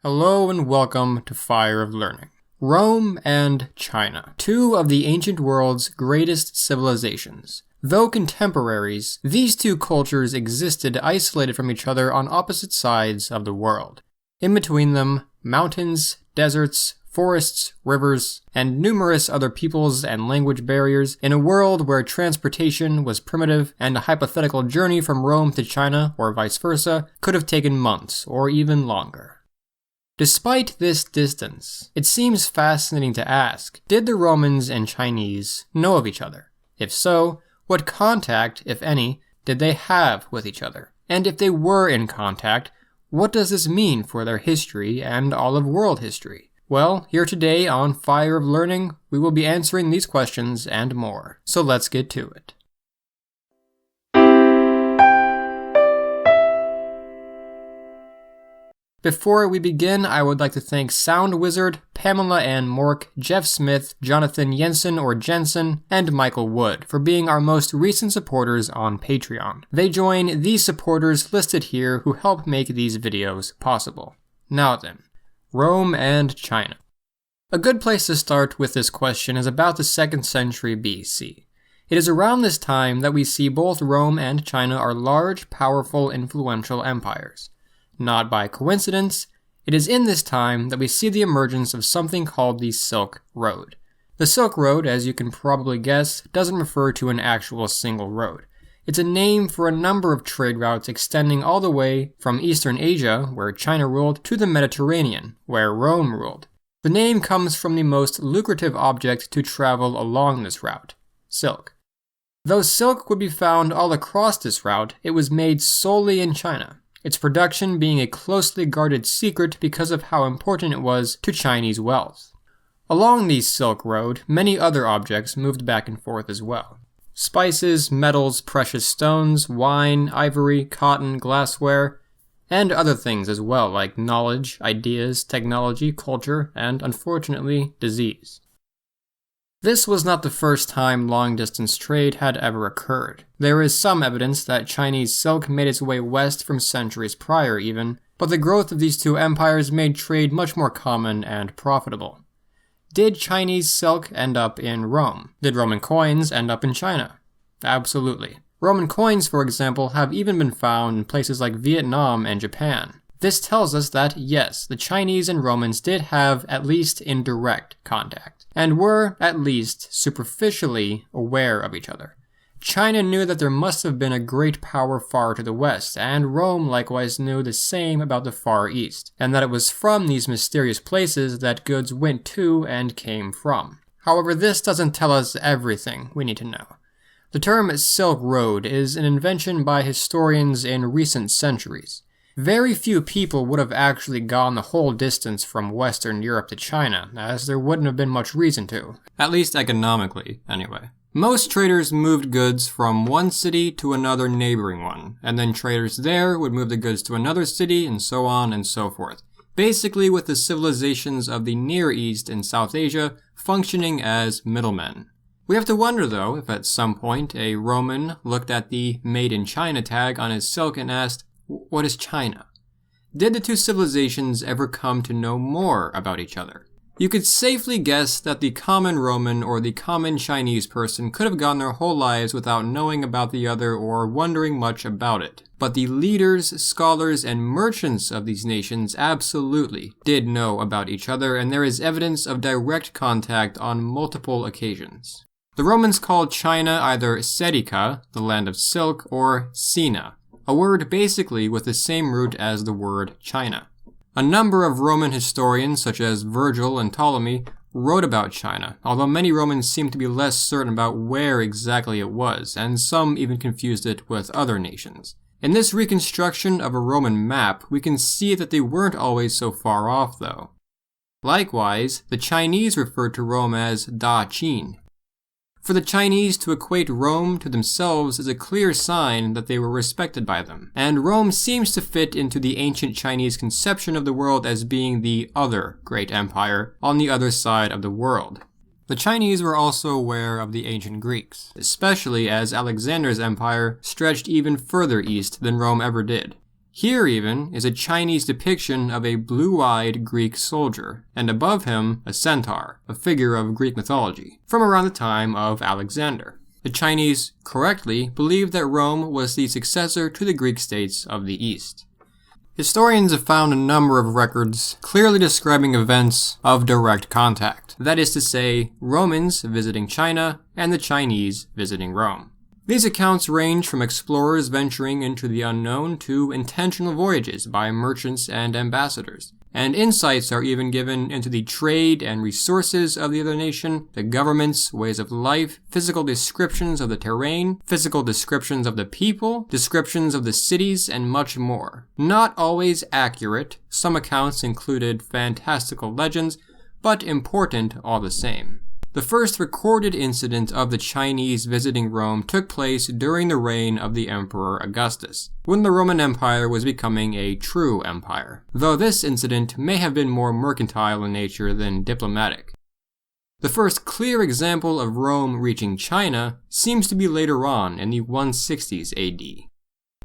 Hello and welcome to Fire of Learning. Rome and China, two of the ancient world's greatest civilizations. Though contemporaries, these two cultures existed isolated from each other on opposite sides of the world. In between them, mountains, deserts, forests, rivers, and numerous other peoples and language barriers in a world where transportation was primitive and a hypothetical journey from Rome to China, or vice versa, could have taken months or even longer. Despite this distance, it seems fascinating to ask, did the Romans and Chinese know of each other? If so, what contact, if any, did they have with each other? And if they were in contact, what does this mean for their history and all of world history? Well, here today on Fire of Learning, we will be answering these questions and more. So let's get to it. Before we begin, I would like to thank Sound Wizard, Pamela Ann Mork, Jeff Smith, Jonathan Jensen or Jensen, and Michael Wood for being our most recent supporters on Patreon. They join these supporters listed here who help make these videos possible. Now then, Rome and China. A good place to start with this question is about the 2nd century BC. It is around this time that we see both Rome and China are large, powerful, influential empires. Not by coincidence, it is in this time that we see the emergence of something called the Silk Road. The Silk Road, as you can probably guess, doesn't refer to an actual single road. It's a name for a number of trade routes extending all the way from Eastern Asia, where China ruled, to the Mediterranean, where Rome ruled. The name comes from the most lucrative object to travel along this route, silk. Though silk would be found all across this route, it was made solely in China, its production being a closely guarded secret because of how important it was to Chinese wealth. Along the Silk Road, many other objects moved back and forth as well. Spices, metals, precious stones, wine, ivory, cotton, glassware, and other things as well, like knowledge, ideas, technology, culture, and, unfortunately, disease. This was not the first time long-distance trade had ever occurred. There is some evidence that Chinese silk made its way west from centuries prior even, but the growth of these two empires made trade much more common and profitable. Did Chinese silk end up in Rome? Did Roman coins end up in China? Absolutely. Roman coins, for example, have even been found in places like Vietnam and Japan. This tells us that, yes, the Chinese and Romans did have at least indirect contact, and were, at least, superficially aware of each other. China knew that there must have been a great power far to the west, and Rome likewise knew the same about the Far East, and that it was from these mysterious places that goods went to and came from. However, this doesn't tell us everything we need to know. The term Silk Road is an invention by historians in recent centuries. Very few people would have actually gone the whole distance from Western Europe to China, as there wouldn't have been much reason to. At least economically, anyway. Most traders moved goods from one city to another neighboring one, and then traders there would move the goods to another city, and so on and so forth. Basically with the civilizations of the Near East and South Asia functioning as middlemen. We have to wonder, though, if at some point a Roman looked at the Made in China tag on his silk and asked, what is China? Did the two civilizations ever come to know more about each other? You could safely guess that the common Roman or the common Chinese person could have gone their whole lives without knowing about the other or wondering much about it. But the leaders, scholars, and merchants of these nations absolutely did know about each other, and there is evidence of direct contact on multiple occasions. The Romans called China either Serica, the land of silk, or Sina, a word basically with the same root as the word China. A number of Roman historians, such as Virgil and Ptolemy, wrote about China, although many Romans seem to be less certain about where exactly it was, and some even confused it with other nations. In this reconstruction of a Roman map, we can see that they weren't always so far off, though. Likewise, the Chinese referred to Rome as Da Qin. For the Chinese to equate Rome to themselves is a clear sign that they were respected by them, and Rome seems to fit into the ancient Chinese conception of the world as being the other great empire on the other side of the world. The Chinese were also aware of the ancient Greeks, especially as Alexander's empire stretched even further east than Rome ever did. Here even is a Chinese depiction of a blue-eyed Greek soldier, and above him a centaur, a figure of Greek mythology, from around the time of Alexander. The Chinese correctly believed that Rome was the successor to the Greek states of the East. Historians have found a number of records clearly describing events of direct contact, that is to say, Romans visiting China and the Chinese visiting Rome. These accounts range from explorers venturing into the unknown to intentional voyages by merchants and ambassadors, and insights are even given into the trade and resources of the other nation, the government's ways of life, physical descriptions of the terrain, physical descriptions of the people, descriptions of the cities, and much more. Not always accurate, some accounts included fantastical legends, but important all the same. The first recorded incident of the Chinese visiting Rome took place during the reign of the Emperor Augustus, when the Roman Empire was becoming a true empire, though this incident may have been more mercantile in nature than diplomatic. The first clear example of Rome reaching China seems to be later on in the 160s AD.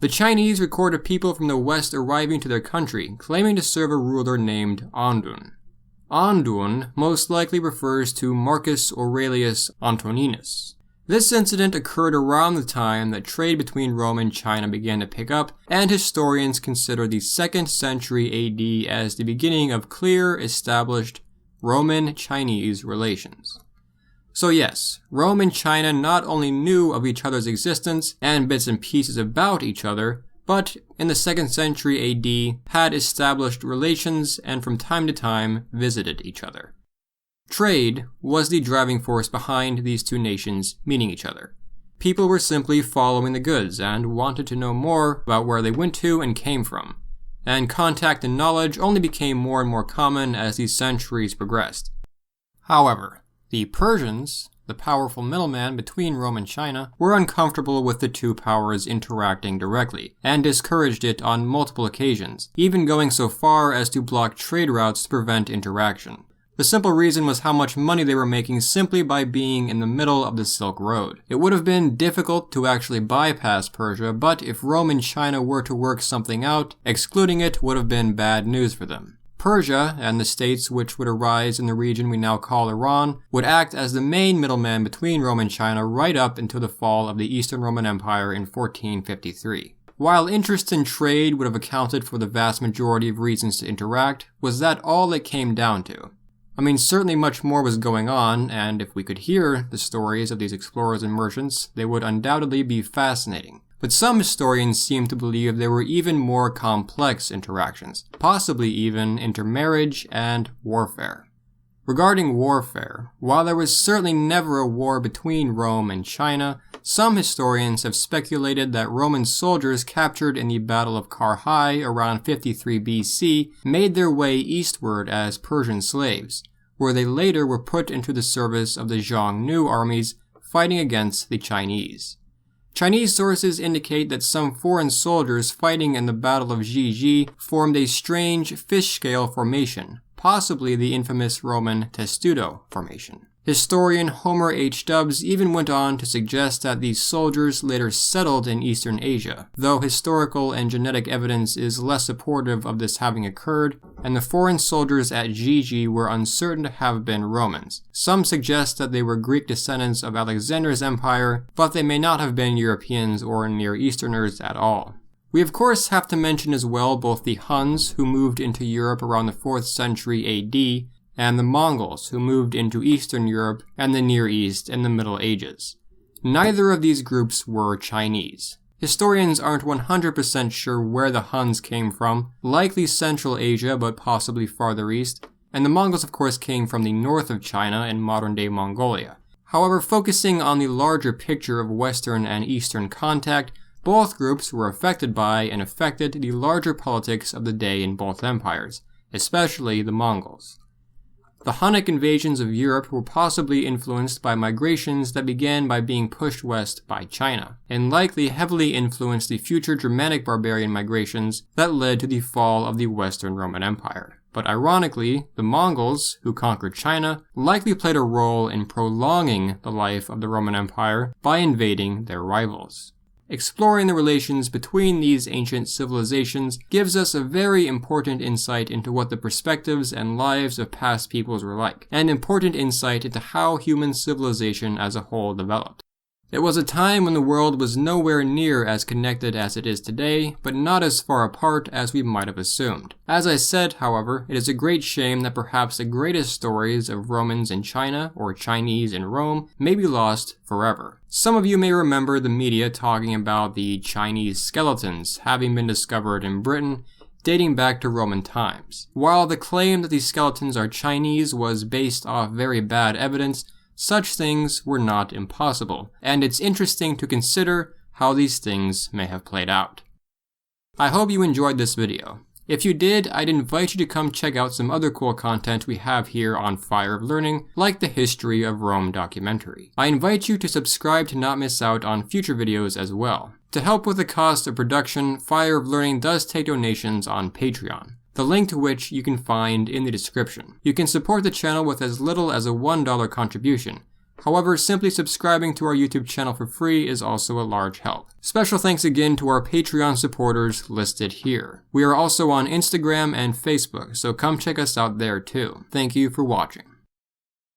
The Chinese recorded people from the west arriving to their country, claiming to serve a ruler named Andun. Andun most likely refers to Marcus Aurelius Antoninus. This incident occurred around the time that trade between Rome and China began to pick up, and historians consider the 2nd century AD as the beginning of clear, established Roman-Chinese relations. So yes, Rome and China not only knew of each other's existence and bits and pieces about each other, but in the 2nd century AD had established relations and from time to time visited each other. Trade was the driving force behind these two nations meeting each other. People were simply following the goods and wanted to know more about where they went to and came from, and contact and knowledge only became more and more common as the centuries progressed. However, the Persians, the powerful middleman between Rome and China, were uncomfortable with the two powers interacting directly, and discouraged it on multiple occasions, even going so far as to block trade routes to prevent interaction. The simple reason was how much money they were making simply by being in the middle of the Silk Road. It would have been difficult to actually bypass Persia, but if Rome and China were to work something out, excluding it would have been bad news for them. Persia, and the states which would arise in the region we now call Iran, would act as the main middleman between Rome and China right up until the fall of the Eastern Roman Empire in 1453. While interest in trade would have accounted for the vast majority of reasons to interact, was that all it came down to? I mean, certainly much more was going on, and if we could hear the stories of these explorers and merchants, they would undoubtedly be fascinating. But some historians seem to believe there were even more complex interactions, possibly even intermarriage and warfare. Regarding warfare, while there was certainly never a war between Rome and China, some historians have speculated that Roman soldiers captured in the Battle of Carrhae around 53 BC made their way eastward as Persian slaves, where they later were put into the service of the Xiongnu armies fighting against the Chinese. Chinese sources indicate that some foreign soldiers fighting in the Battle of Jiji formed a strange fish-scale formation, possibly the infamous Roman testudo formation. Historian Homer H. Stubbs even went on to suggest that these soldiers later settled in Eastern Asia, though historical and genetic evidence is less supportive of this having occurred, and the foreign soldiers at Jiji were uncertain to have been Romans. Some suggest that they were Greek descendants of Alexander's empire, but they may not have been Europeans or Near Easterners at all. We of course have to mention as well both the Huns, who moved into Europe around the 4th century AD, and the Mongols, who moved into Eastern Europe and the Near East in the Middle Ages. Neither of these groups were Chinese. Historians aren't 100% sure where the Huns came from, likely Central Asia but possibly farther east, and the Mongols of course came from the north of China in modern-day Mongolia. However, focusing on the larger picture of Western and Eastern contact, both groups were affected by and affected the larger politics of the day in both empires, especially the Mongols. The Hunnic invasions of Europe were possibly influenced by migrations that began by being pushed west by China, and likely heavily influenced the future Germanic barbarian migrations that led to the fall of the Western Roman Empire. But ironically, the Mongols, who conquered China, likely played a role in prolonging the life of the Roman Empire by invading their rivals. Exploring the relations between these ancient civilizations gives us a very important insight into what the perspectives and lives of past peoples were like, and important insight into how human civilization as a whole developed. It was a time when the world was nowhere near as connected as it is today, but not as far apart as we might have assumed. As I said, however, it is a great shame that perhaps the greatest stories of Romans in China or Chinese in Rome may be lost forever. Some of you may remember the media talking about the Chinese skeletons having been discovered in Britain, dating back to Roman times. While the claim that these skeletons are Chinese was based off very bad evidence, such things were not impossible, and it's interesting to consider how these things may have played out. I hope you enjoyed this video. If you did, I'd invite you to come check out some other cool content we have here on Fire of Learning, like the History of Rome documentary. I invite you to subscribe to not miss out on future videos as well. To help with the cost of production, Fire of Learning does take donations on Patreon, the link to which you can find in the description. You can support the channel with as little as a $1 contribution. However, simply subscribing to our YouTube channel for free is also a large help. Special thanks again to our Patreon supporters listed here. We are also on Instagram and Facebook, so come check us out there too. Thank you for watching.